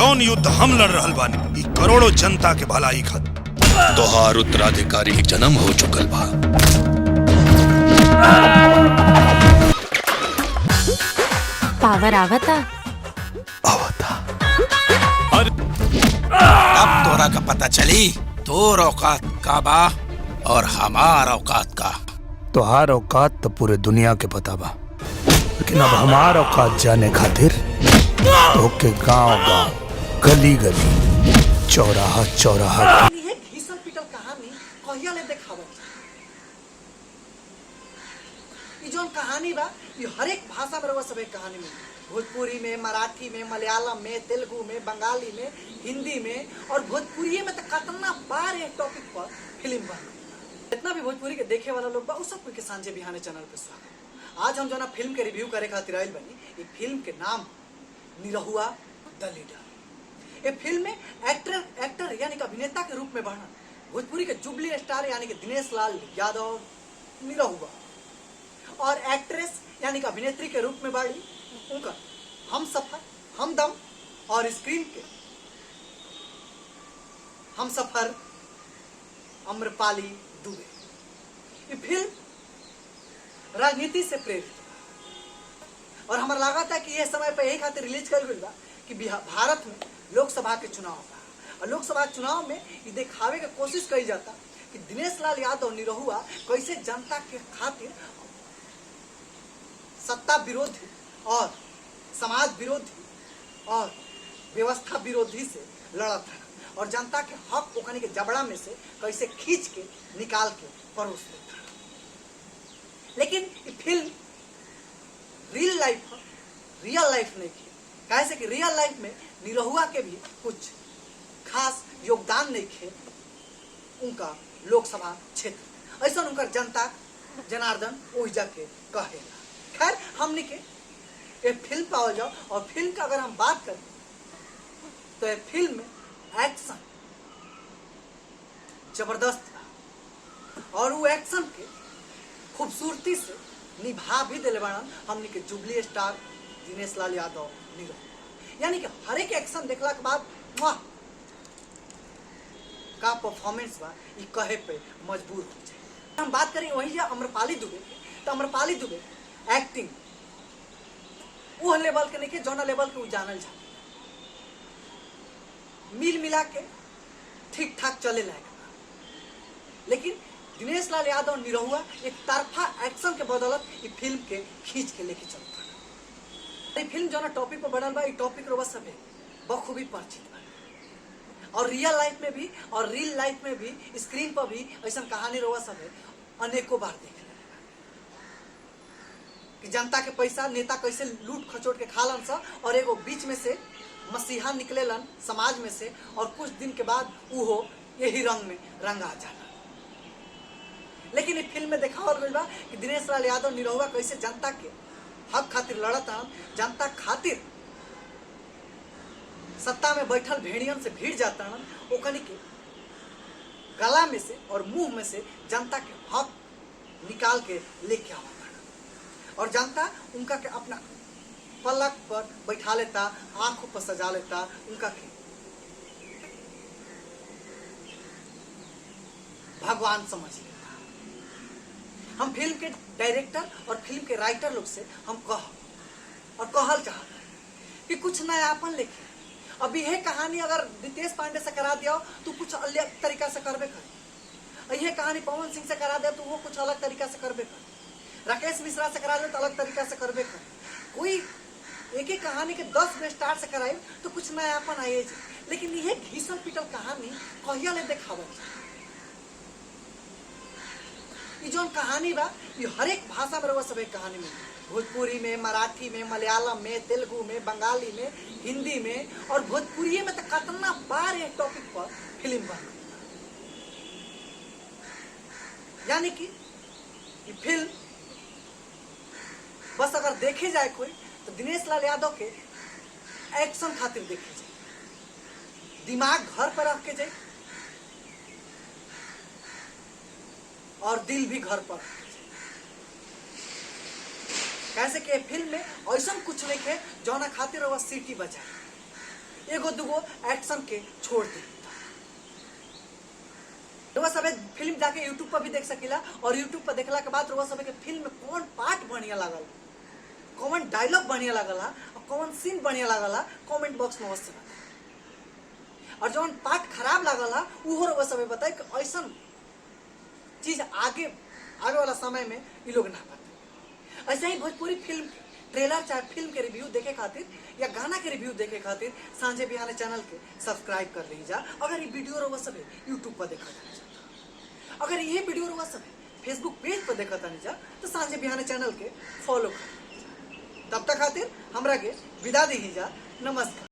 जौन युद्ध हम लड़ रहल बानी ई करोड़ों जनता के भलाई खातिर। तोहार उत्तराधिकारी जन्म हो चुकल बा। पावर आवता अब तोरा का पता चली तोर औकात का बा और हमार औकात का। तोहार औकात तो पूरे दुनिया के पता बा, लेकिन अब हमार औकात जाने खातिर ओके गांव गांव, गली गली, चौराहा चौराहा घीसल पिटल कहानी कहिया ले देखावत। ई जोन कहानी बा ई हर एक भाषा में रहुआ सब कहानी में, भोजपुरी में, मराठी में, मलयालम में, तेलुगु में, बंगाली में, हिंदी में और भोजपुरी में तो कितना बार एक टॉपिक पर फिल्म बना। जितना भी भोजपुरी के देखे वाला लोग बा उस सब के सांझे बिहाने चैनल पे स्वागत। आज हम जो ना फिल्म के रिव्यू करे खातिर आइल बनी। ये फिल्म के नाम निरहुआ द लीडर। ये फिल्म में एक्टर यानी कि अभिनेता के रूप में बढ़ा भोजपुरी के जुबली स्टार यानी कि दिनेश लाल यादव निरहुआ, और एक्ट्रेस यानी कि अभिनेत्री के रूप में बाड़ी उनका हमसफर, हमदम और स्क्रीन के हमसफर अम्रपाली दुबे। ये फिल्म राजनीति से प्रेरित है और हमारा लगा था कि यह समय पर यही खातिर रिलीज कर गई बा कि भारत में लोकसभा के चुनाव बा और लोकसभा चुनाव में ये दिखावे के कोशिश करी जाता कि दिनेश लाल यादव निरहुआ कैसे जनता के खातिर सत्ता विरोधी और समाज विरोधी और व्यवस्था विरोधी से लड़त है और जनता के हक ओखनी के जबड़ा में से कैसे खींच के निकाल के परोस देता है। लेकिन ये फिल्म रियल लाइफ नहीं की, कैसे कि रियल लाइफ में निरहुआ के भी कुछ खास योगदान नहीं थे उनका लोकसभा क्षेत्र, ऐसा उनका जनता जनार्दन ओहि जाके कहेगा। खैर हमने के ये फिल्म पाओ जाओ और फिल्म का अगर हम बात करें तो ये फिल्म में एक्शन जबरदस्त था और वो एक्शन के खूबसूरती से निभा भी दिले बाड़न हमने के जुबली स्टार दिनेश लाल यादव निरहुआ। यानी कि हर एक एक्शन देखला के बाद वाह का परफॉर्मेंस बा ये कहे पे मजबूर हो जाए। हम बात करें वही अम्रपाली दुबे की, तो अम्रपाली दुबे एक्टिंग वो लेवल के नहीं के जौना लेवल के वो जानल जा मिल मिला के ठीक ठाक चले लायक, लेकिन दिनेश लाल यादव निरहुआ एक तरफा एक्शन के बदौलत ये फिल्म के खींच के लेके चलता। ये फिल्म जो ना टॉपिक पर बनल बा, ये टॉपिक रोबा सब बखूबी परिचित बा और रियल लाइफ में भी और रियल लाइफ में भी स्क्रीन पर भी ऐसा कहानी रोबा सब अनेकों बार देख कि जनता के पैसा नेता कैसे लूट खचोट के खालन सा और एगो बीच में से मसीहा निकलेलन समाज में से और कुछ दिन के बाद वो यही रंग में रंगा जाना। लेकिन ये फिल्म में दिखावल गइल बा कि दिनेश लाल यादव निरहुआ कैसे जनता के हक खातिर लड़ता, जनता खातिर सत्ता में बैठल भेड़ियन से भीड़ जाता, ओकनी के गला में से और मुंह में से जनता के हक निकाल के लेके आवा और जनता उनका के अपना पलक पर बैठा लेता, आंखों पर सजा लेता, उनका के भगवान समझ लेता। हम फिल्म के डायरेक्टर और फिल्म के राइटर लोग से हम कहल चाहते कि कुछ नयापन लिखे। अब यह कहानी अगर रितेश पांडे से करा दिया तो कुछ अलग तरीका से करबे कर, यह कहानी पवन सिंह से करा दिया तो वो कुछ अलग तरीका से करबे कर, राकेश मिश्रा से करा दे तो अलग तरीका से करबे कर, कोई एक ही कहानी के 10 स्टार से कराए तो कुछ नयापन आए। लेकिन यह घीसल पिटल कहानी कहिया ले देखावत। ये जोन कहानी बा ये हर एक भाषा में रहुआ सब कहानी में, भोजपुरी में, मराठी में, मलयालम में, तेलुगु में, बंगाली में, हिंदी में और भोजपुरी में तो कितना बार एक टॉपिक पर फिल्म बना। यानी कि ये फिल्म बस अगर देखे जाए कोई तो दिनेश लाल यादव के एक्शन खातिर देखे जाए, दिमाग घर पर रख के जाए और दिल भी घर पर रख के जाए। कैसे कि फिल्म में ऐसा कुछ नहीं है जौना खातिर वह सीटी बजाए, एगो दुगो एक्शन के छोड़ दी। रउआ सब फिल्म जाके यूट्यूब पर भी देख सकीला और यूट्यूब पर देखला के बाद रउआ सब के फिल्म में कौन पार्ट बढ़िया लागल, कौन डायलॉग बढ़िया लागल और कौन सीन बढ़िया लागल कमेंट बॉक्स में अवश्य बताई। और जौन पार्ट खराब लागल उहो रउआ सब बताई कि ऐसा चीज आगे वाला समय में ये लोग ना पाते। ऐसे ही भोजपुरी फिल्म ट्रेलर चाहे फिल्म के रिव्यू देखे खातिर या गाना के रिव्यू देखे खातिर सांझे बिहाने चैनल के सब्सक्राइब कर लीजिए। अगर ये वीडियो रउआ सब यूट्यूब पर देखा जाता, अगर ये वीडियो रउआ सब फेसबुक पेज पर देखा जा तो सांझे बिहाने चैनल के फॉलो कर। तब तक खातिर हमरा के विदा दी जा। नमस्कार।